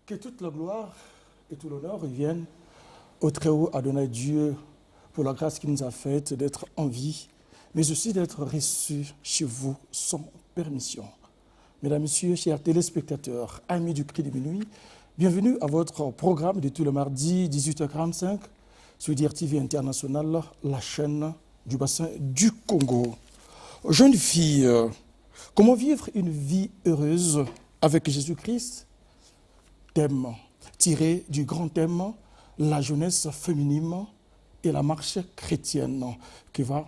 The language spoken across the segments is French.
Que toute la gloire et tout l'honneur reviennent au Très-Haut Adonai Dieu pour la grâce qu'il nous a faite d'être en vie, mais aussi d'être reçus chez vous sans permission. Mesdames, Messieurs, chers téléspectateurs, amis du Cri de Minuit, bienvenue à votre programme de tous les mardis 18h45 sur DRTV International, la chaîne du bassin du Congo. Jeune fille, comment vivre une vie heureuse avec Jésus-Christ? Thème tiré du grand thème la jeunesse féminine et la marche chrétienne qui va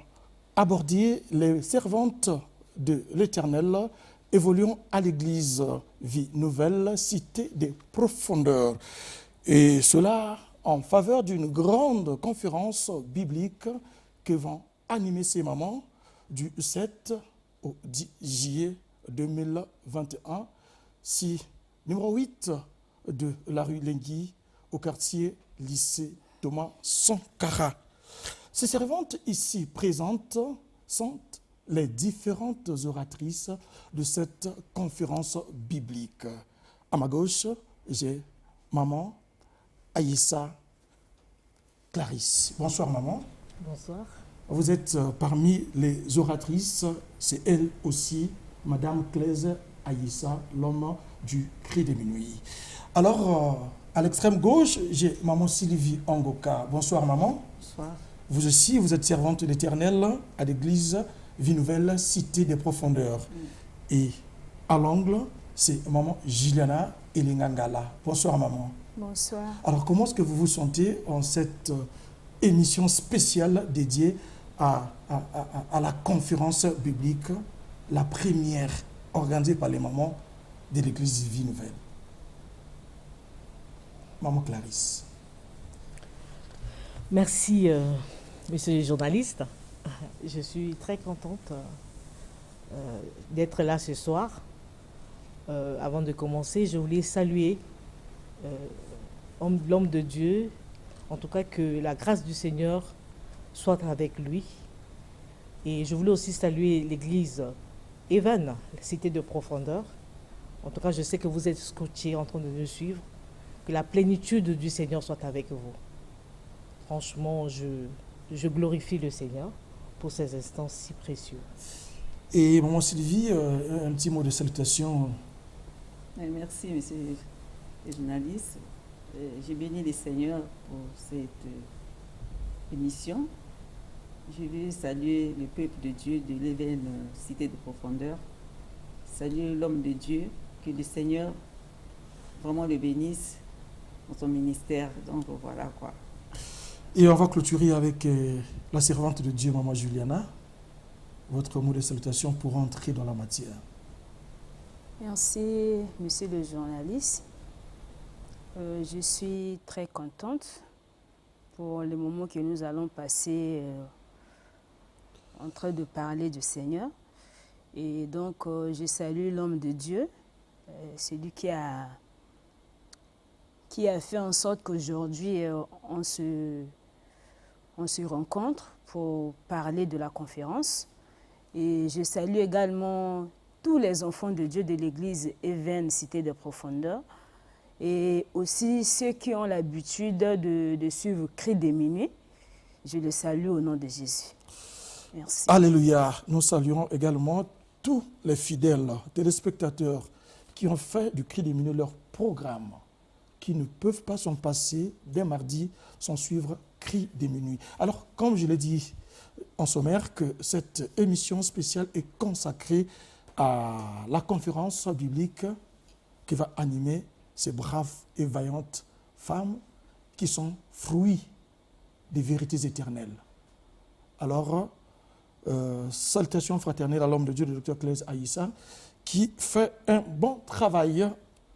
aborder les servantes de l'Éternel évoluant à l'église Vie Nouvelle, Cité des Profondeurs. Et cela en faveur d'une grande conférence biblique que vont animer ces mamans du 7 au 10 juillet 2021, numéro 8 de la rue Lengui, au quartier lycée Thomas Sankara. Ces servantes ici présentes sont les différentes oratrices de cette conférence biblique. À ma gauche, j'ai maman Aïssa Clarisse. Bonsoir maman. Bonsoir. Vous êtes parmi les oratrices, c'est elle aussi, madame Claise Aïssa, l'homme du Cri de Minuit. Alors, à l'extrême gauche, j'ai maman Sylvie Angoka. Bonsoir maman. Bonsoir. Vous aussi, vous êtes servante de l'Éternel à l'église Vie Nouvelle, Cité des Profondeurs. Et à l'angle, c'est maman Juliana Elingangala. Bonsoir maman. Bonsoir. Alors, comment est-ce que vous vous sentez en cette émission spéciale dédiée à la conférence biblique, la première organisée par les mamans de l'église Vie Nouvelle? Maman Clarisse. Merci, monsieur le journaliste. Je suis très contente d'être là ce soir. Avant de commencer, je voulais saluer l'homme de Dieu, en tout cas que la grâce du Seigneur soit avec lui. Et je voulais aussi saluer l'église Even, la Cité de Profondeur. En tout cas, je sais que vous êtes scotchés en train de nous suivre. Que la plénitude du Seigneur soit avec vous. Franchement, je glorifie le Seigneur pour ces instants si précieux. Et maman Sylvie, un petit mot de salutation. Merci, monsieur le journaliste. J'ai béni le Seigneur pour cette émission. Je veux saluer le peuple de Dieu de l'Éven Cité de Profondeur. Saluer l'homme de Dieu, que le Seigneur vraiment le bénisse dans son ministère. Donc voilà quoi. Et on va clôturer avec la servante de Dieu, maman Juliana. Votre mot de salutation pour entrer dans la matière. Merci, monsieur le journaliste. Je suis très contente pour le moment que nous allons passer en train de parler du Seigneur. Et donc, je salue l'homme de Dieu, celui qui a fait en sorte qu'aujourd'hui, on se rencontre pour parler de la conférence. Et je salue également tous les enfants de Dieu de l'église Even Cité de Profondeur et aussi ceux qui ont l'habitude de suivre Cri des Minuit. Je les salue au nom de Jésus. Merci. Alléluia. Nous saluons également tous les fidèles téléspectateurs qui ont fait du Cri des Minuit leur programme, qui ne peuvent pas s'en passer dès mardi sans suivre Cri des Minuit. Alors, comme je l'ai dit en sommaire, que cette émission spéciale est consacrée à la conférence biblique qui va animer ces braves et vaillantes femmes qui sont fruits des vérités éternelles. Alors, salutations fraternelles à l'homme de Dieu, le docteur Claise Aïssa, qui fait un bon travail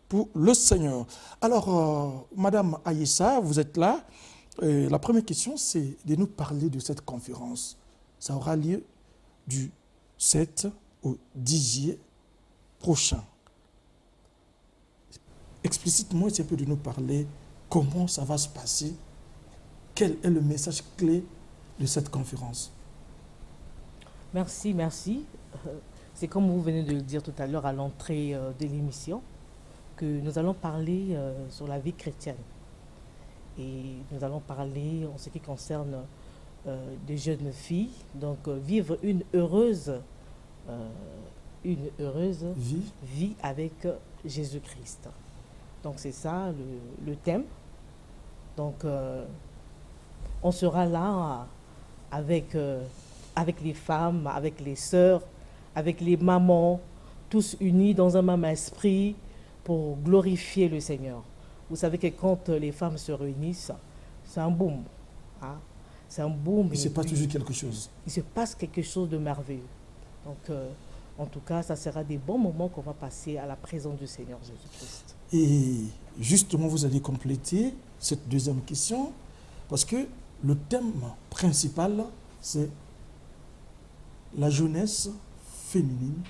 pour le Seigneur. Alors, Madame Aïssa, vous êtes là. La première question, c'est de nous parler de cette conférence. Ça aura lieu du 7 au 10 juillet prochain. Explicitement, un peu de nous parler comment ça va se passer, quel est le message clé de cette conférence. Merci. C'est comme vous venez de le dire tout à l'heure à l'entrée de l'émission. que nous allons parler sur la vie chrétienne. Et nous allons parler en ce qui concerne des jeunes filles, donc vivre une heureuse vie avec Jésus-Christ. Donc c'est ça le thème. Donc on sera là avec les femmes, avec les sœurs, avec les mamans, tous unis dans un même esprit pour glorifier le Seigneur. Vous savez que quand les femmes se réunissent, c'est un boom. Hein? C'est un boom. Il se passe toujours quelque chose. Il se passe quelque chose de merveilleux. Donc, en tout cas, ça sera des bons moments qu'on va passer à la présence du Seigneur Jésus-Christ. Et justement, vous allez compléter cette deuxième question, parce que le thème principal, c'est la jeunesse féminine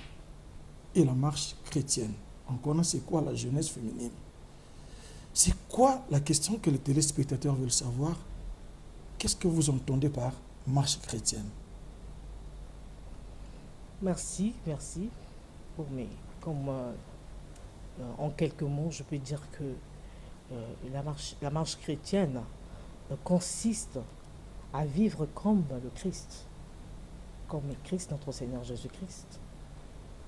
et la marche chrétienne. On connaît c'est quoi la jeunesse féminine. C'est quoi la question que les téléspectateurs veulent savoir? Qu'est-ce que vous entendez par marche chrétienne? Merci. Comme en quelques mots, je peux dire que la marche chrétienne consiste à vivre comme le Christ, notre Seigneur Jésus-Christ.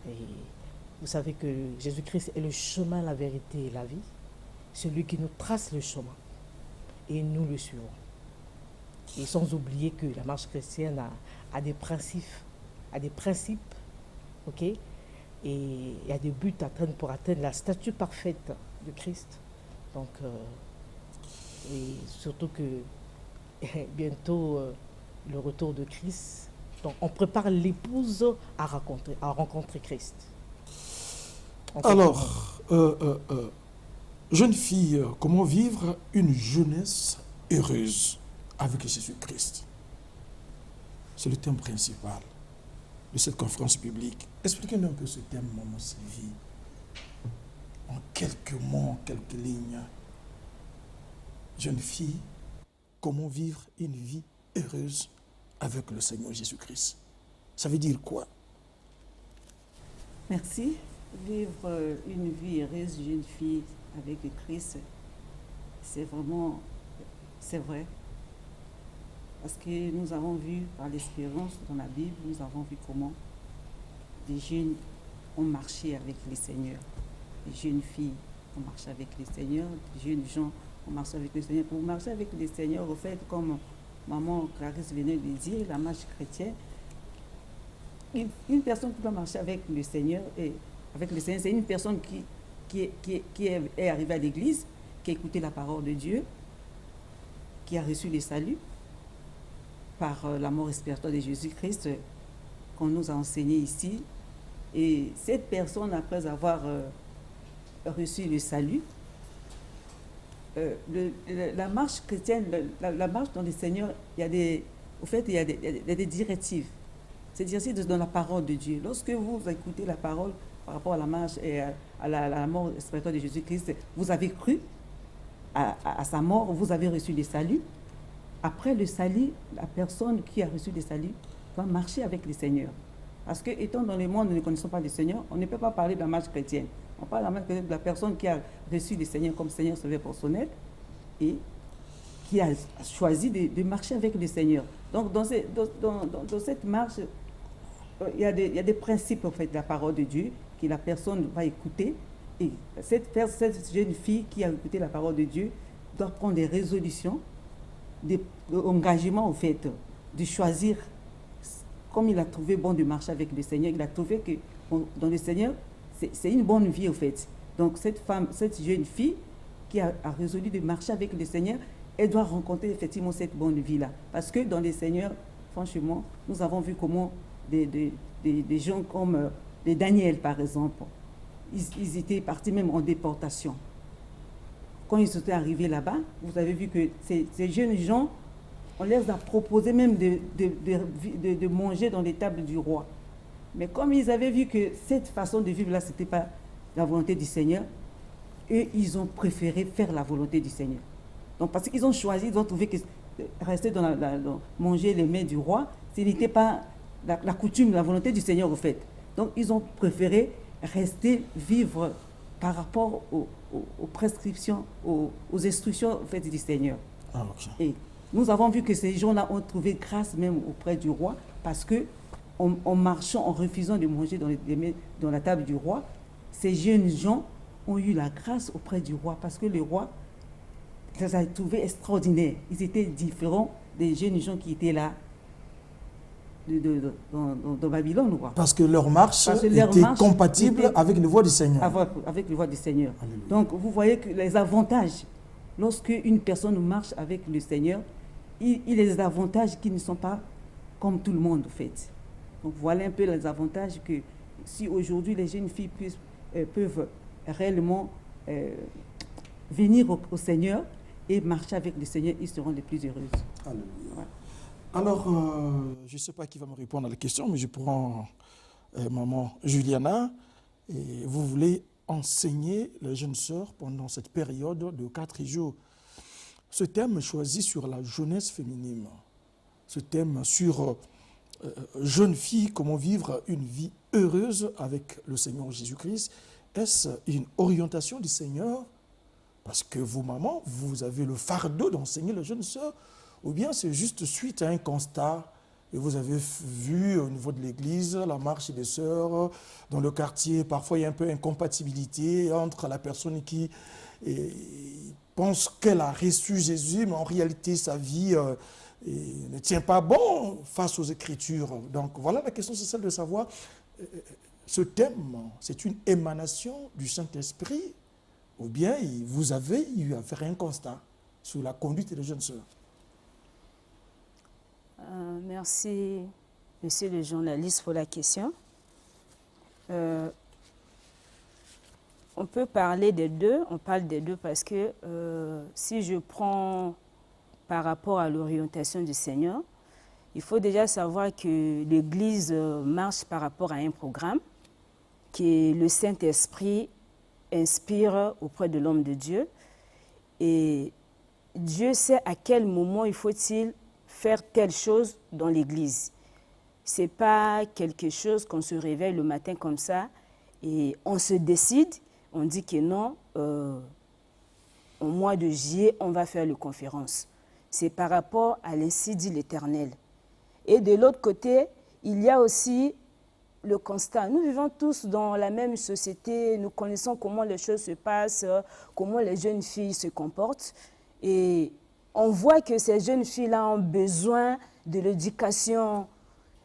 Et vous savez que Jésus-Christ est le chemin, la vérité et la vie, celui qui nous trace le chemin, et nous le suivons. Et sans oublier que la marche chrétienne a des principes, ok, et il y a des buts à atteindre pour atteindre la statue parfaite de Christ. Donc, et surtout que bientôt le retour de Christ. Donc, on prépare l'épouse à rencontrer Christ. Alors, jeune fille, comment vivre une jeunesse heureuse avec Jésus-Christ? C'est le thème principal de cette conférence publique. Expliquez-nous un peu ce thème, Maman Sylvie, en quelques mots, en quelques lignes. Jeune fille, comment vivre une vie heureuse avec le Seigneur Jésus-Christ? Ça veut dire quoi? Merci. Vivre une vie heureuse, jeune fille avec Christ, c'est vrai. Parce que nous avons vu par l'expérience dans la Bible, nous avons vu comment des jeunes ont marché avec le Seigneur. Des jeunes filles ont marché avec le Seigneur, des jeunes gens ont marché avec le Seigneur. Pour marcher avec le Seigneur, au fait, comme maman Clarisse venait de dire, la marche chrétienne, une personne qui doit marcher avec le Seigneur, c'est une personne qui est arrivée à l'église, qui a écouté la parole de Dieu, qui a reçu le salut par la mort expiatoire de Jésus-Christ qu'on nous a enseigné ici. Et cette personne, après avoir reçu le salut, la marche chrétienne, la marche dans le Seigneur, il y a des directives. C'est directives dans la parole de Dieu. Lorsque vous écoutez la parole par rapport à la marche et à la mort expiatoire de Jésus-Christ, vous avez cru à sa mort, vous avez reçu le salut. Après le salut, la personne qui a reçu le salut doit marcher avec le Seigneur. Parce que, étant dans le monde, nous ne connaissons pas le Seigneur, on ne peut pas parler de la marche chrétienne. On parle de la marche chrétienne de la personne qui a reçu le Seigneur comme Seigneur sauveur personnel et qui a choisi de marcher avec le Seigneur. Donc, dans cette marche, il y a des principes, en fait, de la parole de Dieu que la personne va écouter. Et cette jeune fille qui a écouté la parole de Dieu doit prendre des résolutions, des engagements, en fait, de choisir, comme il a trouvé bon de marcher avec le Seigneur. Il a trouvé que dans le Seigneur, c'est une bonne vie, en fait. Donc, cette jeune fille qui a résolu de marcher avec le Seigneur, elle doit rencontrer effectivement cette bonne vie-là. Parce que dans le Seigneur, franchement, nous avons vu comment des gens comme les Daniel, par exemple, ils étaient partis même en déportation. Quand ils étaient arrivés là-bas, vous avez vu que ces jeunes gens, on leur a proposé même de manger dans les tables du roi. Mais comme ils avaient vu que cette façon de vivre-là, ce n'était pas la volonté du Seigneur, eux, ils ont préféré faire la volonté du Seigneur. Donc, parce qu'ils ont choisi, ils ont trouvé que rester dans manger les mets du roi, ce n'était pas la coutume, la volonté du Seigneur, au fait. Donc, ils ont préféré rester, vivre par rapport aux prescriptions, aux instructions faites du Seigneur. Ah, ok. Et nous avons vu que ces gens-là ont trouvé grâce même auprès du roi parce que en marchant, en refusant de manger dans la table du roi, ces jeunes gens ont eu la grâce auprès du roi parce que le roi les a trouvés extraordinaires. Ils étaient différents des jeunes gens qui étaient là dans Babylone. Quoi. Parce que leur marche était compatible avec la voie du Seigneur. Avec la voie du Seigneur. Alléluia. Donc, vous voyez que les avantages, lorsque une personne marche avec le Seigneur, il y a des avantages qui ne sont pas comme tout le monde, en fait. Donc, voilà un peu les avantages que si aujourd'hui les jeunes filles peuvent réellement venir au Seigneur et marcher avec le Seigneur, ils seront les plus heureuses. Alléluia. Voilà. Alors, je ne sais pas qui va me répondre à la question, mais je prends maman Juliana. Et vous voulez enseigner les jeunes sœurs pendant cette période de 4 jours. Ce thème choisi sur la jeunesse féminine, ce thème sur jeunes filles, comment vivre une vie heureuse avec le Seigneur Jésus-Christ, est-ce une orientation du Seigneur? Parce que vous, maman, vous avez le fardeau d'enseigner les jeunes sœurs, ou bien c'est juste suite à un constat et vous avez vu au niveau de l'église la marche des sœurs dans le quartier, parfois il y a un peu incompatibilité entre la personne qui pense qu'elle a reçu Jésus, mais en réalité sa vie ne tient pas bon face aux Écritures. Donc voilà, la question c'est celle de savoir, ce thème, c'est une émanation du Saint-Esprit, ou bien vous avez eu à faire un constat sur la conduite des jeunes sœurs? Merci, monsieur le journaliste, pour la question. On peut parler des deux, on parle des deux parce que si je prends par rapport à l'orientation du Seigneur, il faut déjà savoir que l'Église marche par rapport à un programme que le Saint-Esprit inspire auprès de l'homme de Dieu. Et Dieu sait à quel moment il faut-il faire telle chose dans l'Église. Ce n'est pas quelque chose qu'on se réveille le matin comme ça et on se décide, on dit que non, au mois de juillet, on va faire la conférence. C'est par rapport à l'ainsi dit l'Éternel. Et de l'autre côté, il y a aussi le constat. Nous vivons tous dans la même société, nous connaissons comment les choses se passent, comment les jeunes filles se comportent. Et on voit que ces jeunes filles-là ont besoin de l'éducation,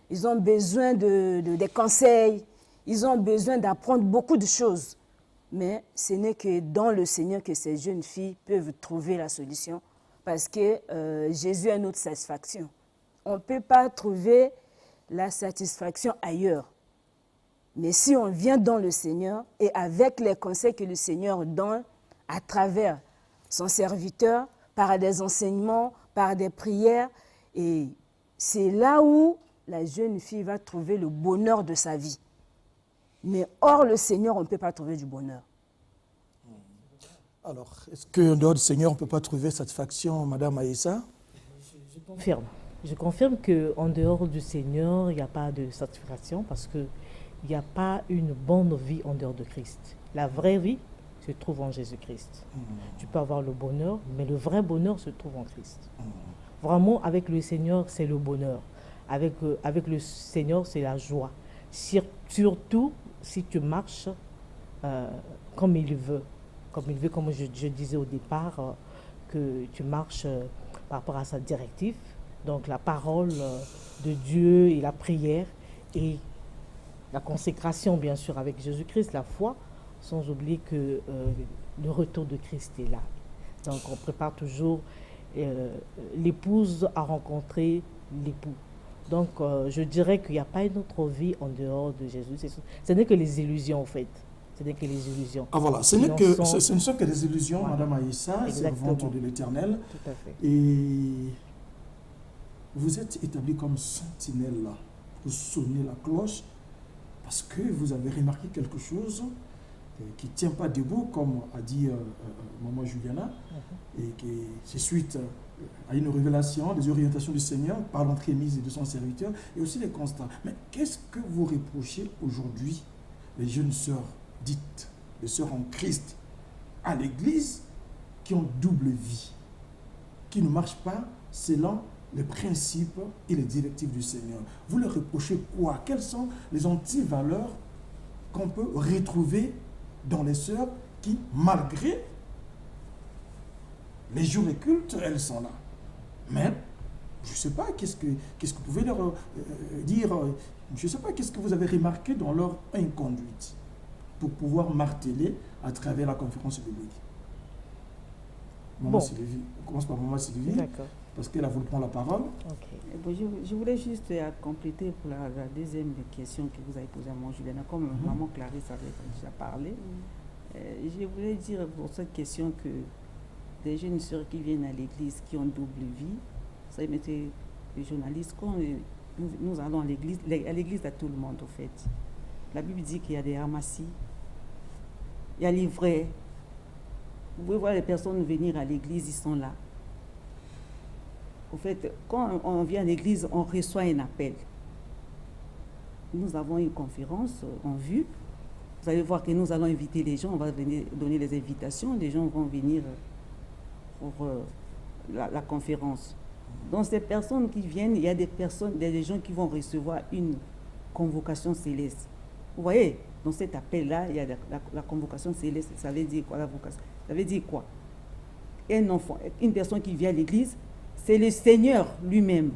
ils ont besoin des conseils, ils ont besoin d'apprendre beaucoup de choses. Mais ce n'est que dans le Seigneur que ces jeunes filles peuvent trouver la solution parce que Jésus est notre satisfaction. On ne peut pas trouver la satisfaction ailleurs. Mais si on vient dans le Seigneur et avec les conseils que le Seigneur donne à travers son serviteur, par des enseignements, par des prières, et c'est là où la jeune fille va trouver le bonheur de sa vie. Mais hors le Seigneur, on ne peut pas trouver du bonheur. Alors, est-ce qu'en dehors du Seigneur, on ne peut pas trouver satisfaction, Madame Aïssa? Je confirme. Je confirme qu'en dehors du Seigneur, il n'y a pas de satisfaction parce qu'il n'y a pas une bonne vie en dehors de Christ. La vraie vie se trouve en Jésus-Christ. Tu peux avoir le bonheur, mais le vrai bonheur se trouve en Christ. Vraiment, avec le Seigneur, c'est le bonheur. Avec le Seigneur, c'est la joie. Surtout si tu marches comme il veut. Comme je disais au départ, que tu marches par rapport à sa directive. Donc la parole de Dieu et la prière et la consécration, bien sûr, avec Jésus-Christ, la foi, sans oublier que le retour de Christ est là. Donc on prépare toujours l'épouse à rencontrer l'époux. Donc je dirais qu'il n'y a pas une autre vie en dehors de Jésus. Ce n'est que les illusions, en fait. Ce n'est que les illusions. Ah voilà, ce ne sont que des illusions, voilà. Madame Aïssa, servante de l'Éternel. Tout à fait. Et vous êtes établie comme sentinelle là, pour sonner la cloche, parce que vous avez remarqué quelque chose qui ne tient pas debout, comme a dit maman Juliana, et que c'est suite à une révélation, des orientations du Seigneur par l'entremise de son serviteur, et aussi les constats. Mais qu'est-ce que vous reprochez aujourd'hui, les jeunes sœurs dites des sœurs en Christ à l'Église qui ont double vie, qui ne marchent pas selon les principes et les directives du Seigneur. Vous leur reprochez quoi? Quelles sont les antivaleurs qu'on peut retrouver dans les sœurs qui, malgré les jours et cultes, elles sont là? Mais, je ne sais pas, qu'est-ce que vous pouvez leur dire? Je ne sais pas, qu'est-ce que vous avez remarqué dans leur inconduite pour pouvoir marteler à travers la conférence biblique? Maman Sylvie, on commence par Maman Sylvie, parce qu'elle a voulu prendre la parole. Okay. Bon, je voulais juste compléter pour la deuxième question que vous avez posée à mon Juliana. Comme Maman Clarisse avait déjà parlé, je voulais dire pour cette question que des jeunes sœurs qui viennent à l'église, qui ont double vie, ça mettait les journalistes, quand nous allons à l'église à tout le monde, au fait. La Bible dit qu'il y a des ramassis, il y a les vrais. Vous pouvez voir les personnes venir à l'église, ils sont là. Au fait, quand on vient à l'église, on reçoit un appel. Nous avons une conférence en vue. Vous allez voir que nous allons inviter les gens, on va venir donner les invitations, les gens vont venir pour la conférence. Donc ces personnes qui viennent, il y a des gens qui vont recevoir une convocation céleste. Vous voyez, dans cet appel-là, il y a la convocation céleste. Ça veut dire quoi, la vocation? Ça veut dire quoi? Un enfant, une personne qui vient à l'église, c'est le Seigneur lui-même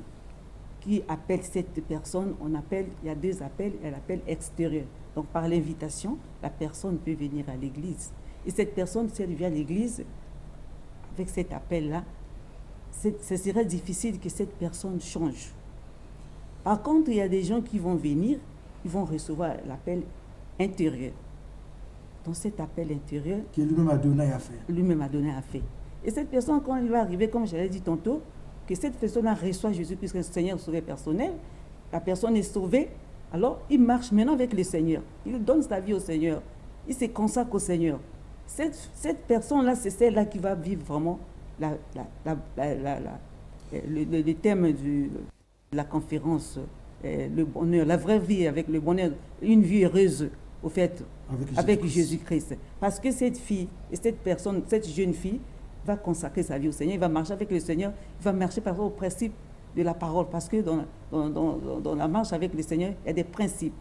qui appelle cette personne. Il y a deux appels, il y a l'appel extérieur. Donc par l'invitation, la personne peut venir à l'église. Et cette personne, si elle vient à l'église, avec cet appel-là, ce serait difficile que cette personne change. Par contre, il y a des gens qui vont venir, ils vont recevoir l'appel intérieur. Dans cet appel intérieur, que lui-même a donné à faire. Lui-même a donné à faire. Et cette personne, quand il va arriver, comme je l'ai dit tantôt, que cette personne reçoit Jésus puisque le Seigneur est sauvé personnel, la personne est sauvée, alors il marche maintenant avec le Seigneur. Il donne sa vie au Seigneur. Il se consacre au Seigneur. Cette personne-là, c'est celle-là qui va vivre vraiment le thème de la conférence, le bonheur, la vraie vie avec le bonheur, une vie heureuse, au fait, avec Jésus-Christ. Parce que cette fille, et cette personne, cette jeune fille, va consacrer sa vie au Seigneur, il va marcher avec le Seigneur, il va marcher par rapport au principe de la parole, parce que dans la marche avec le Seigneur, il y a des principes.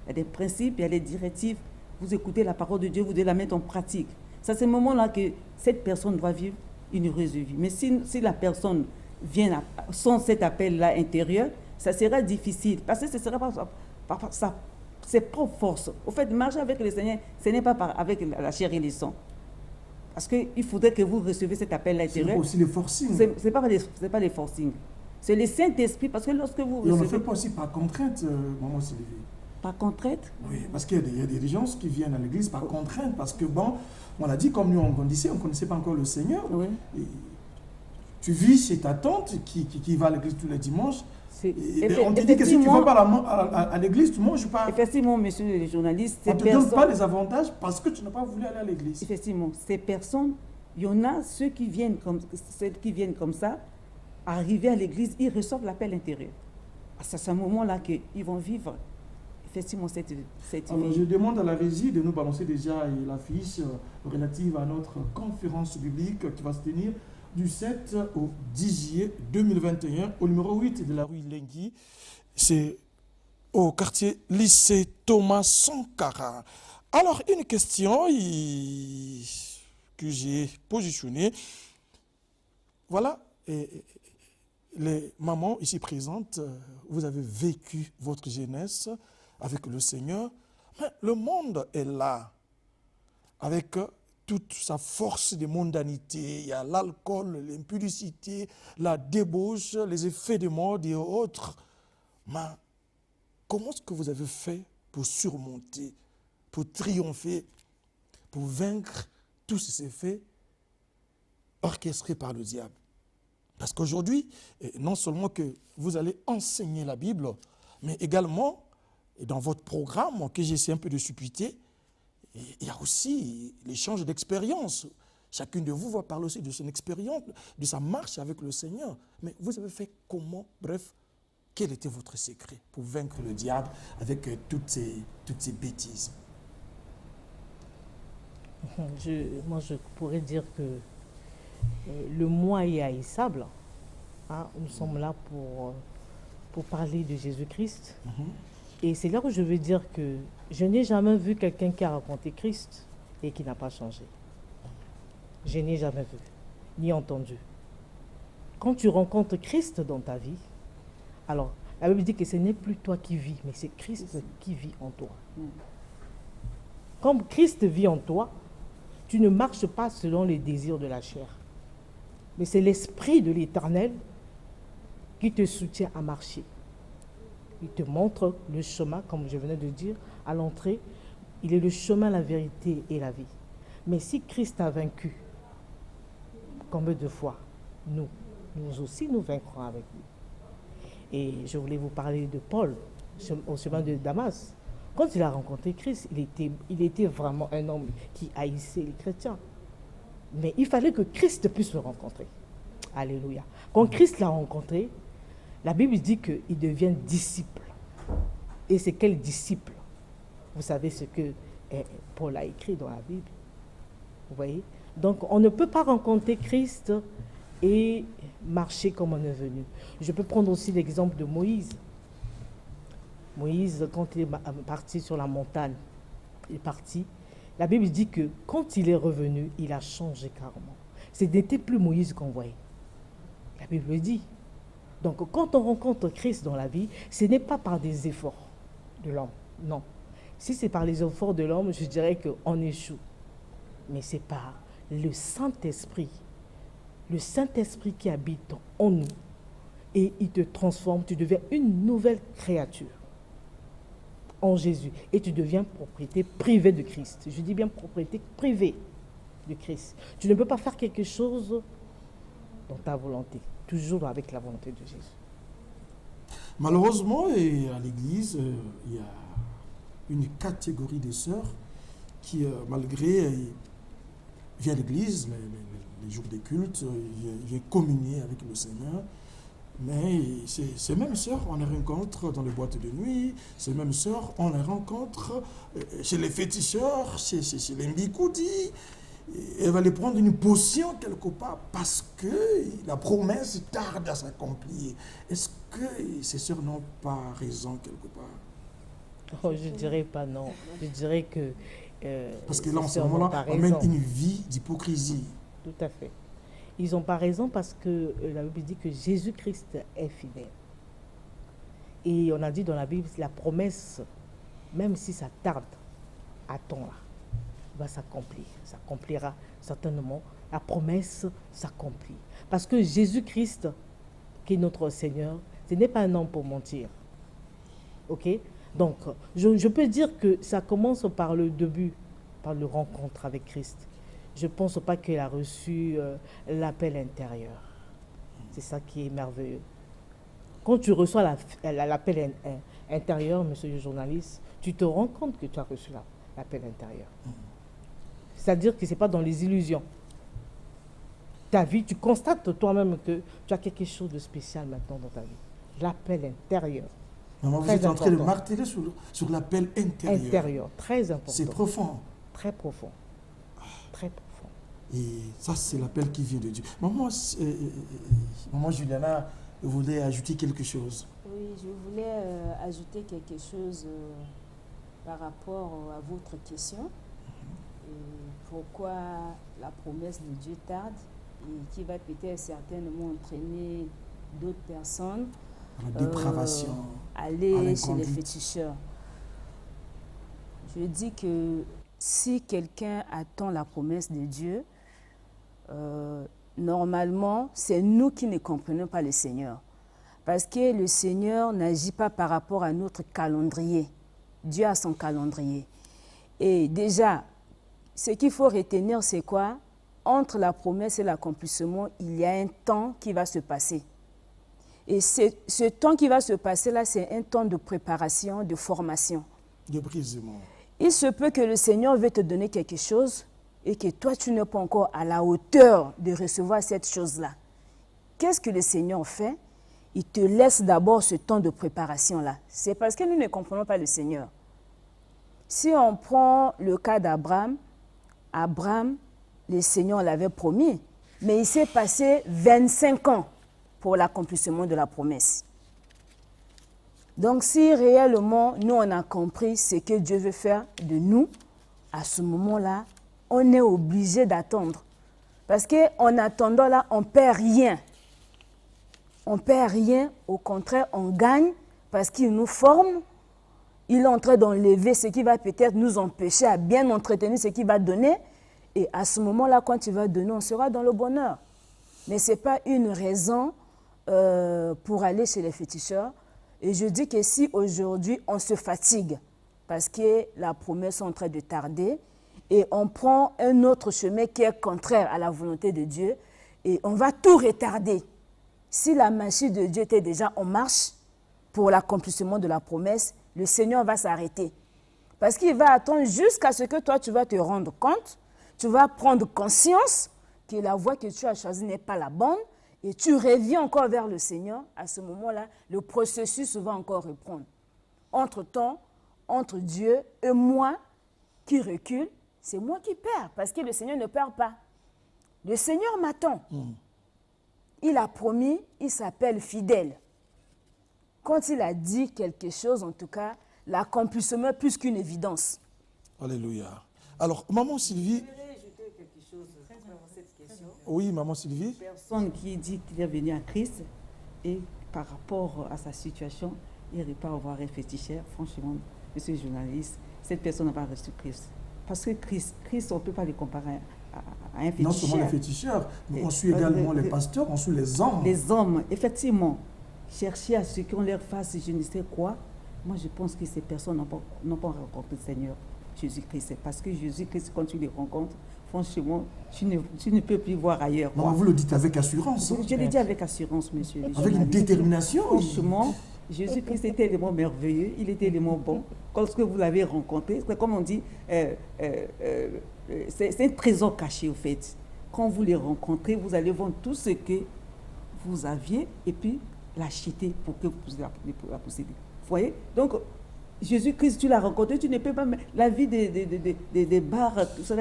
Il y a des principes, il y a des directives. Vous écoutez la parole de Dieu, vous devez la mettre en pratique. C'est à ce moment-là que cette personne doit vivre une heureuse vie. Mais si la personne vient sans cet appel-là intérieur, ça sera difficile, parce que ce ne sera pas ses propres forces. Au fait, marcher avec le Seigneur, ce n'est pas avec la chair et le sang. Parce qu'il faudrait que vous recevez cet appel intérieur. C'est aussi les forcing. Ce n'est pas les forcing. C'est le Saint-Esprit, parce que lorsque vous recevez... Et on ne fait pas aussi par contrainte, Maman Sylvie. Par contrainte? Oui, parce qu'il y a des gens qui viennent à l'église par contrainte, parce que bon, on l'a dit, comme nous on ne connaissait pas encore le Seigneur. Oui. Et tu vis chez ta tante qui va à l'église tous les dimanches. On te dit que si tu ne vas pas à l'église, tu ne manges pas. Effectivement, monsieur le journaliste, on ne te donne pas les avantages parce que tu n'as pas voulu aller à l'église. Effectivement, ces personnes, il y en a ceux qui viennent comme ça, arriver à l'église, ils reçoivent l'appel intérieur. C'est à ce moment-là qu'ils vont vivre effectivement cette Alors, vie. je demande à la régie de nous balancer déjà la fiche relative à notre conférence biblique qui va se tenir du 7 au 10 juillet 2021 au numéro 8 de la rue Lengui. C'est au quartier lycée Thomas Sankara. Alors, une question que j'ai positionnée. Voilà, les mamans ici présentes, vous avez vécu votre jeunesse avec le Seigneur, mais le monde est là, avec toute sa force de mondanité. Il y a l'alcool, l'impudicité, la débauche, les effets de mode et autres. Mais comment est-ce que vous avez fait pour surmonter, pour triompher, pour vaincre tous ces effets orchestrés par le diable? Parce qu'aujourd'hui, non seulement que vous allez enseigner la Bible, mais également, dans votre programme que j'essaie un peu de supputer, il y a aussi l'échange d'expériences. Chacune de vous va parler aussi de son expérience, de sa marche avec le Seigneur. Mais vous avez fait comment? Bref, quel était votre secret pour vaincre le diable avec toutes ces bêtises? Moi, je pourrais dire que le moi est haïssable. Hein, nous sommes là pour parler de Jésus-Christ. Et c'est là où je veux dire que je n'ai jamais vu quelqu'un qui a rencontré Christ et qui n'a pas changé. Je n'ai jamais vu, ni entendu. Quand tu rencontres Christ dans ta vie, alors la Bible dit que ce n'est plus toi qui vis, mais c'est Christ qui vit en toi. Comme Christ vit en toi, tu ne marches pas selon les désirs de la chair. Mais c'est l'Esprit de l'Éternel qui te soutient à marcher. Il te montre le chemin, comme je venais de dire, à l'entrée. Il est le chemin, la vérité et la vie. Mais si Christ a vaincu, combien de fois nous aussi nous vaincrons avec lui. Et je voulais vous parler de Paul, au chemin de Damas. Quand il a rencontré Christ, il était vraiment un homme qui haïssait les chrétiens. Mais il fallait que Christ puisse le rencontrer. Alléluia. Quand Christ l'a rencontré, la Bible dit qu'il devient disciple. Et c'est quel disciple? Vous savez ce que Paul a écrit dans la Bible. Vous voyez? Donc, on ne peut pas rencontrer Christ et marcher comme on est venu. Je peux prendre aussi l'exemple de Moïse. Moïse, quand il est parti sur la montagne, il est parti. La Bible dit que quand il est revenu, il a changé carrément. Ce n'était plus Moïse qu'on voyait. La Bible le dit. Donc, quand on rencontre Christ dans la vie, ce n'est pas par des efforts de l'homme. Non. Si c'est par les efforts de l'homme, je dirais qu'on échoue. Mais c'est par le Saint-Esprit. Le Saint-Esprit qui habite en nous. Et il te transforme, tu deviens une nouvelle créature en Jésus. Et tu deviens propriété privée de Christ. Je dis bien propriété privée de Christ. Tu ne peux pas faire quelque chose dans ta volonté. Toujours avec la volonté de Jésus. Malheureusement, et à l'église, il y a une catégorie de sœurs qui, malgré, viennent à l'église, les jours des cultes, viennent communier avec le Seigneur. Mais ces mêmes sœurs, on les rencontre dans les boîtes de nuit, ces mêmes sœurs, on les rencontre chez les féticheurs, chez les mbikoudi. Elle va les prendre une potion quelque part parce que la promesse tarde à s'accomplir. Est-ce que ces sœurs n'ont pas raison quelque part? Oh, je ne dirais pas non. Je dirais que... parce que là, en ce moment-là, on mène une vie d'hypocrisie. Tout à fait. Ils n'ont pas raison parce que la Bible dit que Jésus-Christ est fidèle. Et on a dit dans la Bible, la promesse, même si ça tarde, attends-la, va s'accomplir. S'accomplira certainement. La promesse s'accomplit. Parce que Jésus-Christ, qui est notre Seigneur, ce n'est pas un homme pour mentir. Ok? Donc, je peux dire que ça commence par le début, par le rencontre avec Christ. Je ne pense pas qu'elle a reçu l'appel intérieur. C'est ça qui est merveilleux. Quand tu reçois l'appel intérieur, monsieur le journaliste, tu te rends compte que tu as reçu l'appel intérieur. C'est-à-dire que ce n'est pas dans les illusions. Ta vie, tu constates toi-même que tu as quelque chose de spécial maintenant dans ta vie. L'appel intérieur. Maman, vous êtes en train de marteler sur l'appel intérieur. Intérieur, très important. C'est profond. Très profond. Très profond. Et ça, c'est l'appel qui vient de Dieu. Maman Juliana voulait ajouter quelque chose. Oui, je voulais ajouter quelque chose par rapport à votre question. Pourquoi la promesse de Dieu tarde et qui va peut-être certainement entraîner d'autres personnes la dépravation, aller chez les féticheurs. Je dis que si quelqu'un attend la promesse de Dieu, normalement, c'est nous qui ne comprenons pas le Seigneur. Parce que le Seigneur n'agit pas par rapport à notre calendrier. Dieu a son calendrier. Et déjà, ce qu'il faut retenir, c'est quoi? Entre la promesse et l'accomplissement, il y a un temps qui va se passer. Et ce temps qui va se passer là, c'est un temps de préparation, de formation. De brisement. Il se peut que le Seigneur veut te donner quelque chose et que toi, tu n'es pas encore à la hauteur de recevoir cette chose-là. Qu'est-ce que le Seigneur fait? Il te laisse d'abord ce temps de préparation-là. C'est parce que nous ne comprenons pas le Seigneur. Si on prend le cas d'Abraham, Abraham, le Seigneur l'avait promis, mais il s'est passé 25 ans pour l'accomplissement de la promesse. Donc si réellement nous on a compris ce que Dieu veut faire de nous, à ce moment-là, on est obligé d'attendre. Parce qu'en attendant là, on ne perd rien. On ne perd rien, au contraire, on gagne parce qu'il nous forme. Il est en train d'enlever ce qui va peut-être nous empêcher à bien entretenir ce qu'il va donner. Et à ce moment-là, quand il va donner, on sera dans le bonheur. Mais ce n'est pas une raison pour aller chez les féticheurs. Et je dis que si aujourd'hui on se fatigue parce que la promesse est en train de tarder et on prend un autre chemin qui est contraire à la volonté de Dieu et on va tout retarder. Si la machine de Dieu était déjà en marche pour l'accomplissement de la promesse, le Seigneur va s'arrêter. Parce qu'il va attendre jusqu'à ce que toi tu vas te rendre compte, tu vas prendre conscience que la voie que tu as choisie n'est pas la bonne et tu reviens encore vers le Seigneur. À ce moment-là, le processus va encore reprendre. Entre-temps, entre Dieu et moi qui recule, c'est moi qui perds parce que le Seigneur ne perd pas. Le Seigneur m'attend. Il a promis, il s'appelle fidèle. Quand il a dit quelque chose, en tout cas, l'accomplissement est plus qu'une évidence. Alléluia. Alors, maman Sylvie... Je voudrais ajouter quelque chose concernant cette question. Oui, maman Sylvie. Personne qui dit qu'il est venu à Christ et par rapport à sa situation, il repart voir un féticheur. Franchement, monsieur le journaliste, cette personne n'a pas reçu Christ. Parce que Christ on ne peut pas le comparer à un féticheur. Non seulement les féticheurs, mais on suit également les pasteurs, on suit les hommes. Les hommes, effectivement, chercher à ce qu'on leur fasse je ne sais quoi. Moi, je pense que ces personnes n'ont pas rencontré le Seigneur Jésus-Christ. C'est parce que Jésus-Christ, quand tu les rencontres, franchement, tu ne peux plus voir ailleurs. Non, vous le dites avec assurance. Je le dis avec assurance, monsieur. Avec une détermination. Franchement, Jésus-Christ était tellement merveilleux, il était tellement bon. Lorsque vous l'avez rencontré, c'est comme on dit, c'est un trésor caché, au fait. Quand vous les rencontrez, vous allez voir tout ce que vous aviez et puis l'acheter pour que vous puissiez la posséder. Vous voyez? Donc, Jésus-Christ, tu l'as rencontré, tu ne peux pas... La vie des bars,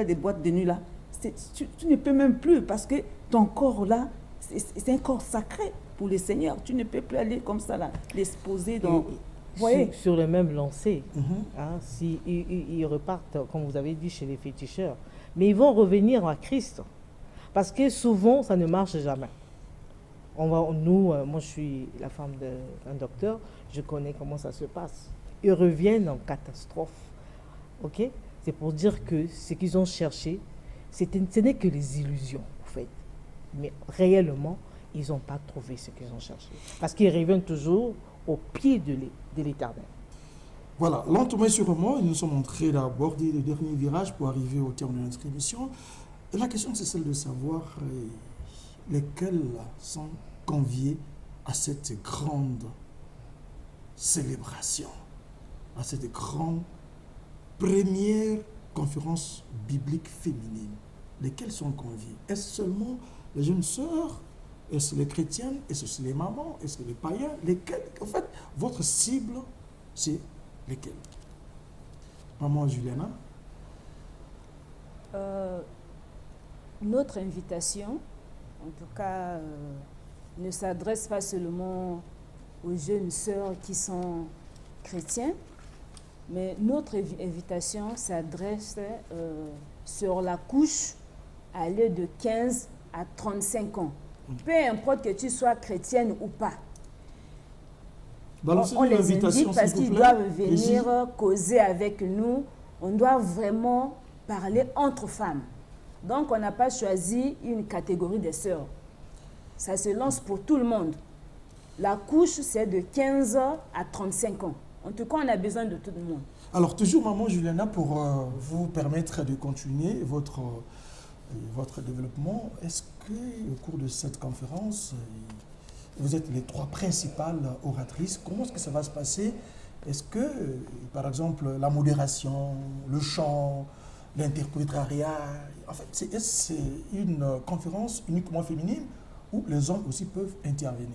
des boîtes de nuit, là, tu ne peux même plus parce que ton corps, là, c'est un corps sacré pour le Seigneur. Tu ne peux plus aller comme ça, là, l'exposer dans... Vous voyez? Sur le même lancé, si ils repartent, comme vous avez dit, chez les féticheurs, mais ils vont revenir à Christ. Parce que souvent, ça ne marche jamais. Moi, je suis la femme d'un docteur, je connais comment ça se passe. Ils reviennent en catastrophe. Ok? C'est pour dire que ce qu'ils ont cherché, ce n'est que les illusions, en fait. Mais réellement, ils n'ont pas trouvé ce qu'ils ont cherché. Parce qu'ils reviennent toujours au pied de l'Éternel. Voilà, lentement et sûrement, nous sommes en train d'aborder le dernier virage pour arriver au terme de notre émission. Et la question, c'est celle de savoir lesquels sont conviés à cette grande célébration, à cette grande première conférence biblique féminine. Lesquels sont conviés? Est-ce seulement les jeunes sœurs? Est-ce les chrétiennes? Est-ce les mamans? Est-ce les païens? Lesquels? En fait, votre cible, c'est lesquels? Maman Juliana? Notre invitation, en tout cas, ne s'adresse pas seulement aux jeunes sœurs qui sont chrétiennes, mais notre invitation s'adresse sur la couche âgée de 15 à 35 ans. Peu importe que tu sois chrétienne ou pas. On les invite parce qu'ils doivent venir causer avec nous. On doit vraiment parler entre femmes. Donc, on n'a pas choisi une catégorie de sœurs. Ça se lance pour tout le monde. La couche, c'est de 15 à 35 ans. En tout cas, on a besoin de tout le monde. Alors, toujours, maman Juliana, pour vous permettre de continuer votre développement, est-ce qu'au cours de cette conférence, vous êtes les trois principales oratrices? Comment est-ce que ça va se passer? Est-ce que, par exemple, la modération, le chant, l'interprétariat, en fait, c'est une conférence uniquement féminine où les hommes aussi peuvent intervenir?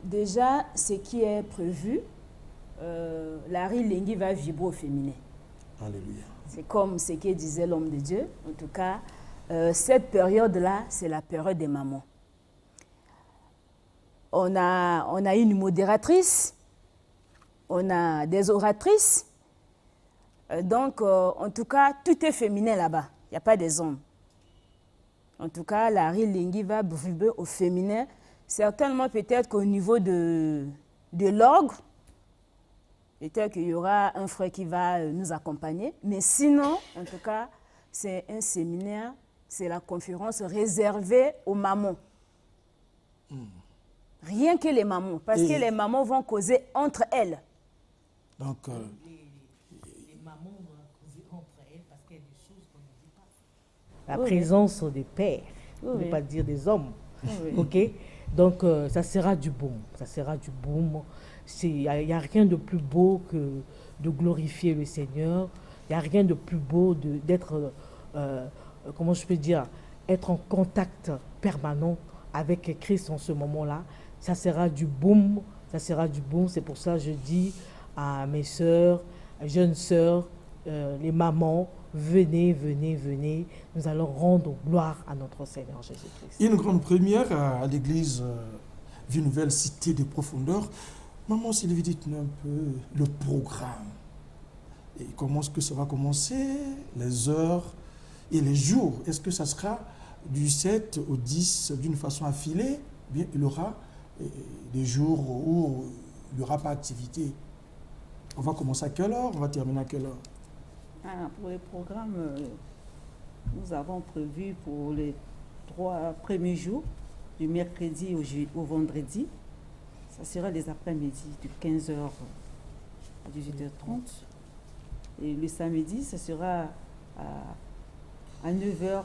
Déjà, ce qui est prévu, Larry Lengi va vibrer au féminin. Alléluia. C'est comme ce que disait l'homme de Dieu. En tout cas, cette période-là, c'est la période des mamans. On a une modératrice, on a des oratrices. Donc, en tout cas, tout est féminin là-bas. Il n'y a pas des hommes. En tout cas, la Rilingui va brûler au féminin. Certainement, peut-être qu'au niveau de l'orgue, peut-être qu'il y aura un frère qui va nous accompagner. Mais sinon, en tout cas, c'est un séminaire, c'est la conférence réservée aux mamans. Rien que les mamans, parce que les mamans vont causer entre elles. Donc, les mamans vont causer entre elles parce qu'il y a des choses qu'on ne dit pas. La présence des pères, pour ne pas dire des hommes. Ok? Donc, ça sera du boom. Ça sera du boom. Il n'y a rien de plus beau que de glorifier le Seigneur. Il n'y a rien de plus beau d'être, comment je peux dire, être en contact permanent avec Christ en ce moment-là. Ça sera du boom. Ça sera du boom. C'est pour ça que je dis à mes sœurs, jeunes sœurs, les mamans, venez, venez, venez. Nous allons rendre gloire à notre Seigneur Jésus-Christ. Une grande première à l'église Vie Nouvelle Cité de Profondeur. Maman Sylvie, dites-nous un peu le programme. Et comment est-ce que ça va commencer, les heures et les jours. Est-ce que ça sera du 7 au 10 d'une façon affilée? Bien, il y aura des jours où il n'y aura pas d'activité. On va commencer à quelle heure? On va terminer à quelle heure? Pour les programmes, nous avons prévu pour les 3 premiers jours, du mercredi au vendredi. Ça sera les après-midi, de 15h à 18h30. Et le samedi, ça sera à 9h.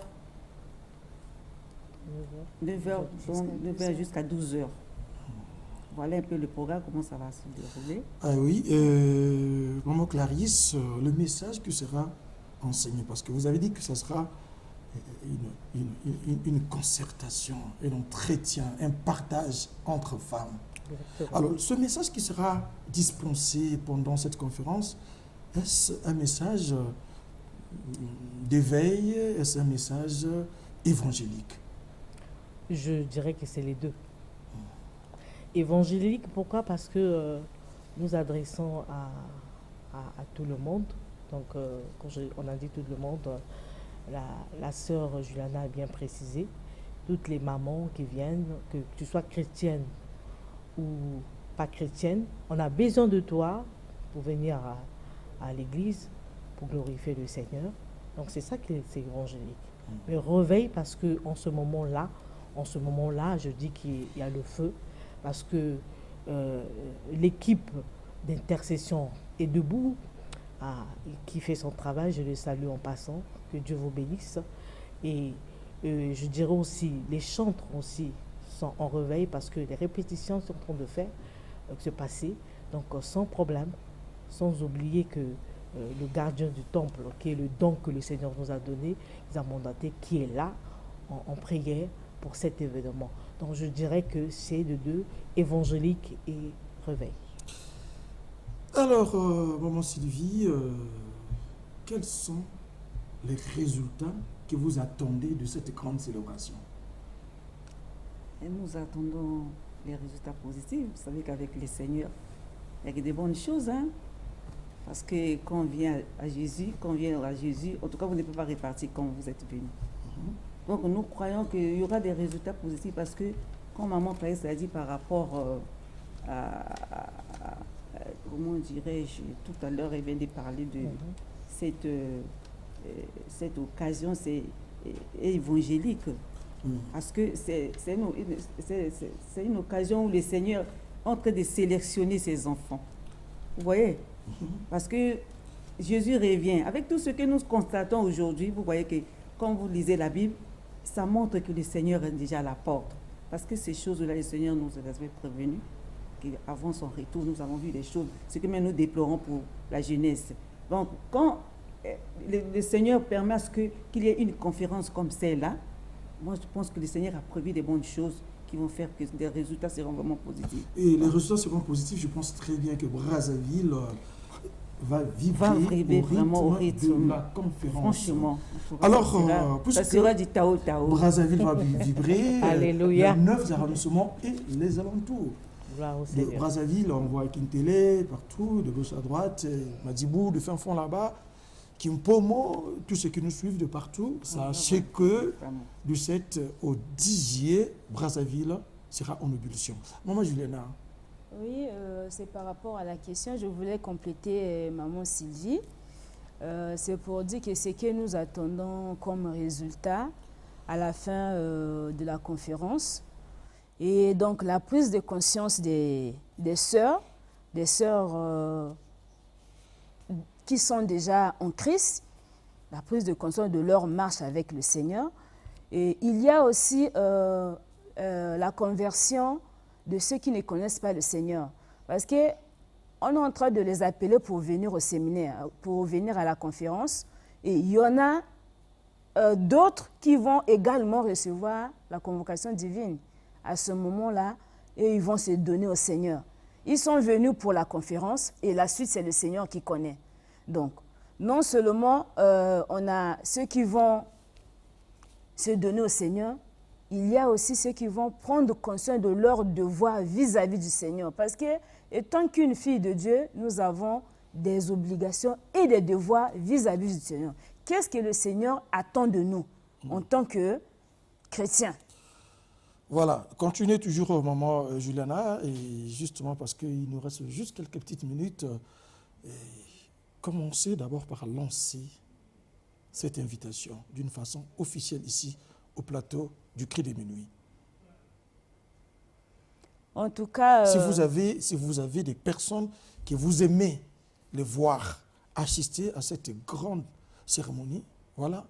9h jusqu'à 12h. Voilà un peu le programme, comment ça va se dérouler. Ah oui, Maman Clarisse, le message qui sera enseigné, parce que vous avez dit que ça sera une concertation, un entretien, un partage entre femmes. Alors, ce message qui sera dispensé pendant cette conférence, est-ce un message d'éveil, est-ce un message évangélique? Je dirais que c'est les deux. Évangélique, pourquoi? Parce que nous adressons à tout le monde. Donc, quand on a dit tout le monde, la sœur Juliana a bien précisé, toutes les mamans qui viennent, que tu sois chrétienne ou pas chrétienne, on a besoin de toi pour venir à l'église, pour glorifier le Seigneur. Donc, c'est ça qui est évangélique. Mais réveil, parce qu'en ce moment-là, je dis qu'il y a le feu, parce que l'équipe d'intercession est debout, qui fait son travail, je le salue en passant, que Dieu vous bénisse. Et je dirais aussi, les chantres aussi sont en réveil, parce que les répétitions sont en train de se passer, donc sans problème, sans oublier que le gardien du temple, qui est le don que le Seigneur nous a donné, nous a mandaté, qui est là en prière pour cet événement. Donc je dirais que c'est de deux, évangélique et réveil. Alors, Maman Sylvie, quels sont les résultats que vous attendez de cette grande célébration? Et nous attendons les résultats positifs. Vous savez qu'avec le Seigneur, il y a des bonnes choses, hein? Parce que quand on vient à Jésus, en tout cas, vous ne pouvez pas repartir quand vous êtes venu. Donc, nous croyons qu'il y aura des résultats positifs parce que, comme Maman Clarisse a dit par rapport comment dirais-je, tout à l'heure, elle vient de parler de cette occasion, c'est évangélique. Parce que c'est une occasion où le Seigneur est en train de sélectionner ses enfants. Vous voyez? Parce que Jésus revient. Avec tout ce que nous constatons aujourd'hui, vous voyez que quand vous lisez la Bible, ça montre que le Seigneur est déjà à la porte. Parce que ces choses-là, le Seigneur nous avait prévenus qu'avant son retour, nous avons vu des choses, ce que même nous déplorons pour la jeunesse. Donc, quand le Seigneur permet à ce qu'il y ait une conférence comme celle-là, moi, je pense que le Seigneur a prévu des bonnes choses qui vont faire que des résultats seront vraiment positifs. Et les résultats seront positifs. Je pense très bien que Brazzaville va vibrer vraiment au rythme de la conférence. Franchement. Alors, ça sera du Tao. Brazzaville va vibrer, Alléluia. les 9 arrondissements et les alentours. Gloire au De Seigneur. Brazzaville, on voit Kintélé partout, de gauche à droite, Madibou, de fin fond là-bas, Kimpomo, tous ceux qui nous suivent de partout. Sachez que du 7 au 10 juillet, Brazzaville sera en ébullition. Maman Juliana. Oui, c'est par rapport à la question. Je voulais compléter maman Sylvie. C'est pour dire que ce que nous attendons comme résultat à la fin de la conférence, et donc la prise de conscience des sœurs qui sont déjà en Christ, la prise de conscience de leur marche avec le Seigneur. Et il y a aussi la conversion de ceux qui ne connaissent pas le Seigneur. Parce qu'on est en train de les appeler pour venir au séminaire, pour venir à la conférence. Et il y en a d'autres qui vont également recevoir la convocation divine à ce moment-là, et ils vont se donner au Seigneur. Ils sont venus pour la conférence et la suite, c'est le Seigneur qui connaît. Donc, non seulement on a ceux qui vont se donner au Seigneur, il y a aussi ceux qui vont prendre conscience de leur devoir vis-à-vis du Seigneur. Parce que, étant qu'une fille de Dieu, nous avons des obligations et des devoirs vis-à-vis du Seigneur. Qu'est-ce que le Seigneur attend de nous en tant que chrétiens? Voilà, continuez toujours, maman Juliana, et justement parce qu'il nous reste juste quelques petites minutes, commencez d'abord par lancer cette invitation d'une façon officielle ici au plateau du Cri de Minuit. En tout cas, si vous avez des personnes que vous aimez les voir assister à cette grande cérémonie, voilà,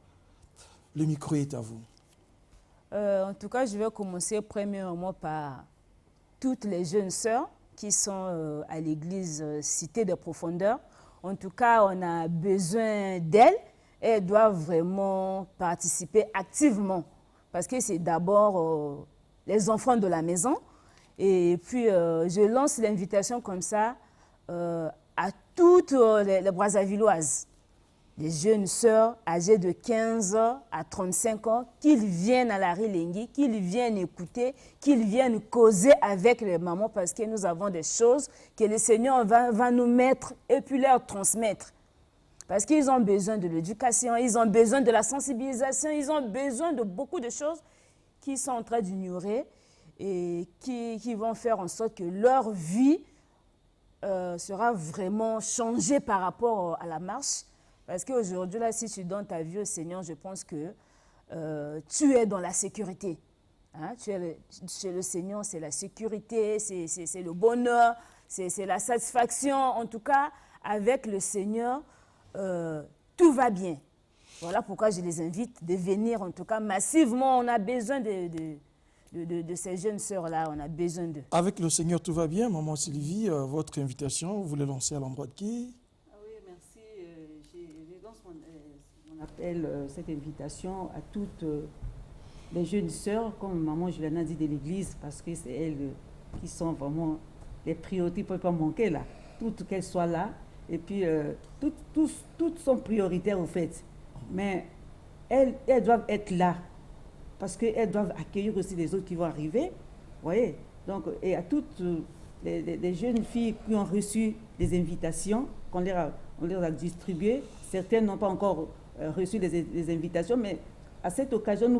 le micro est à vous. En tout cas, je vais commencer premièrement par toutes les jeunes sœurs qui sont à l'église Cité des Profondeurs. En tout cas, on a besoin d'elles et elles doivent vraiment participer activement parce que c'est d'abord les enfants de la maison. Et puis, je lance l'invitation comme ça à toutes les Brazzavilloises, des jeunes sœurs âgées de 15 ans à 35 ans, qu'ils viennent à la Rilengi, qu'ils viennent écouter, qu'ils viennent causer avec les mamans parce que nous avons des choses que le Seigneur va nous mettre et puis leur transmettre. Parce qu'ils ont besoin de l'éducation, ils ont besoin de la sensibilisation, ils ont besoin de beaucoup de choses qui sont en train d'ignorer et qui vont faire en sorte que leur vie sera vraiment changée par rapport à la marche. Parce qu'aujourd'hui, là, si tu donnes ta vie au Seigneur, je pense que tu es dans la sécurité. Hein? Chez le Seigneur, c'est la sécurité, c'est le bonheur, c'est la satisfaction. En tout cas, avec le Seigneur, tout va bien. Voilà pourquoi je les invite de venir, en tout cas, massivement. On a besoin de ces jeunes sœurs-là, on a besoin d'eux. Avec le Seigneur, tout va bien. Maman Sylvie, votre invitation, vous voulez lancer à l'endroit de qui? On appelle cette invitation à toutes les jeunes sœurs, comme maman Juliana dit, de l'église, parce que c'est elles qui sont vraiment les priorités, ne peuvent pas manquer là. Toutes qu'elles soient là, et puis toutes sont prioritaires au fait. Mais elles doivent être là, parce qu'elles doivent accueillir aussi les autres qui vont arriver. Voyez. Donc, et à toutes les jeunes filles qui ont reçu des invitations, on leur a distribuées, certaines n'ont pas encore reçu des invitations, mais à cette occasion, je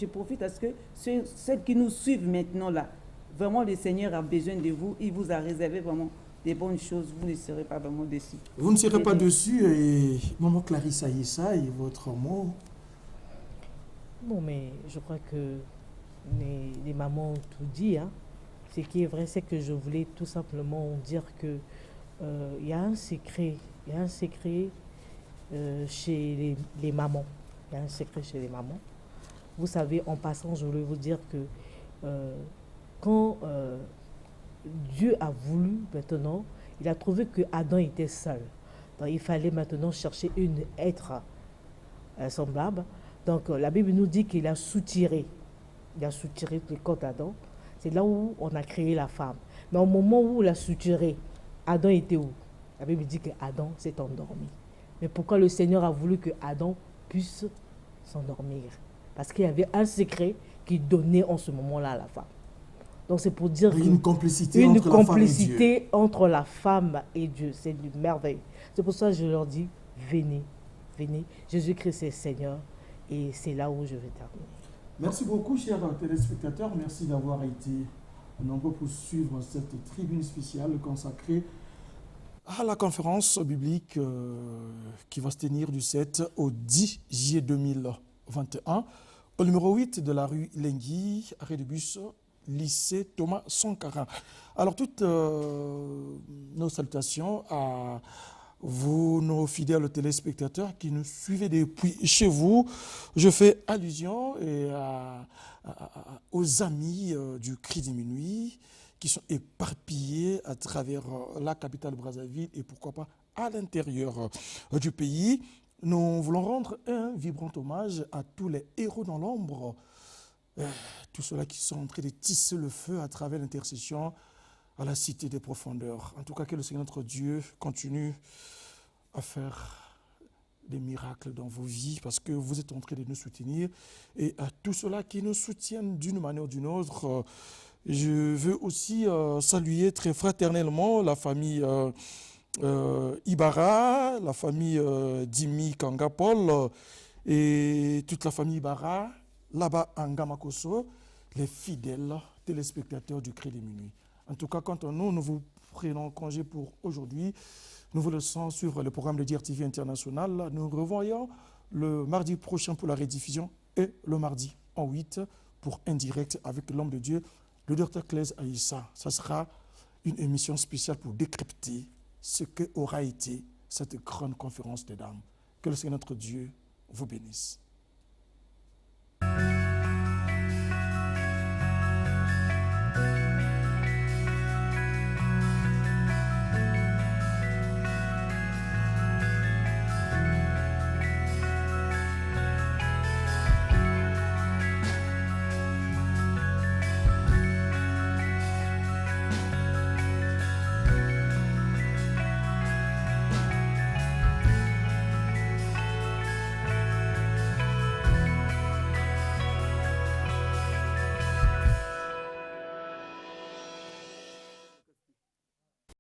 profite à ce que celles qui nous suivent maintenant là, vraiment le Seigneur a besoin de vous, il vous a réservé vraiment des bonnes choses, vous ne serez pas vraiment déçus. Vous ne serez pas déçus, et maman Clarissa Issa, et votre mot? Bon, mais je crois que les mamans ont tout dit. Hein. Ce qui est vrai, c'est que je voulais tout simplement dire que y a un secret, chez les mamans. Il y a un secret chez les mamans. Vous savez, en passant, je voulais vous dire que quand Dieu a voulu maintenant, il a trouvé que Adam était seul. Donc, il fallait maintenant chercher une être semblable. Donc, la Bible nous dit qu'il a soutiré. Il a soutiré le corps d'Adam. C'est là où on a créé la femme. Mais au moment où il a soutiré, Adam était où? La Bible dit que Adam s'est endormi. Mais pourquoi le Seigneur a voulu que Adam puisse s'endormir? Parce qu'il y avait un secret qu'il donnait en ce moment-là à la femme. Donc c'est pour dire une complicité, entre, la femme et Dieu. Entre la femme et Dieu. C'est une merveille. C'est pour ça que je leur dis, venez, venez. Jésus-Christ est Seigneur. Et c'est là où je vais terminer. Merci beaucoup, chers téléspectateurs. Merci d'avoir été nombreux pour suivre cette tribune spéciale consacrée à la conférence biblique qui va se tenir du 7 au 10 juillet 2021 au numéro 8 de la rue Lengui, arrêt de bus, lycée Thomas Sankara. Alors, toutes nos salutations à vous, nos fidèles téléspectateurs qui nous suivez depuis chez vous. Je fais allusion aux amis du Cri de Minuit qui sont éparpillés à travers la capitale Brazzaville et pourquoi pas à l'intérieur du pays. Nous voulons rendre un vibrant hommage à tous les héros dans l'ombre, tous ceux-là qui sont en train de tisser le feu à travers l'intercession à la cité des profondeurs. En tout cas, que le Seigneur notre Dieu continue à faire des miracles dans vos vies parce que vous êtes en train de nous soutenir. Et à tous ceux-là qui nous soutiennent d'une manière ou d'une autre, je veux aussi saluer très fraternellement la famille Ibarra, la famille Dimi Kangapol et toute la famille Ibarra, là-bas en Gamakoso, les fidèles téléspectateurs du Cri de Minuit. En tout cas, quant à nous, nous vous prenons congé pour aujourd'hui. Nous vous laissons sur le programme de DRTV International. Nous revoyons le mardi prochain pour la rediffusion et le mardi en 8 pour Indirect avec l'homme de Dieu, le Dr Claise Aïssa. Ça sera une émission spéciale pour décrypter ce qu'aura été cette grande conférence des dames. Que le Seigneur notre Dieu vous bénisse.